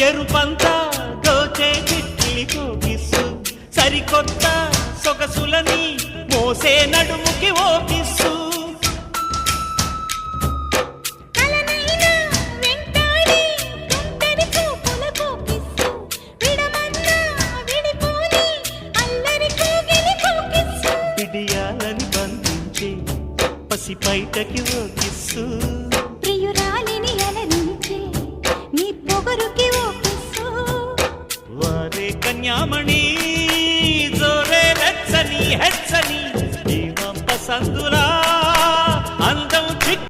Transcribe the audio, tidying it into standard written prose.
ఎరుపంతా దోచే చిట్లి కోకిస్తూ సరికొత్త సొగసులని మోసే నడుముకి ఓపిస్తూ బిడియాలని బంధించే పసి పైటకి ఓకిస్తూ ప్రియురాలిని అలరించే నీ పొగరుకి ఓకిస్తూ వారే కన్యామణి జోరే వెచ్చని హెచ్చని జీవం పసందులా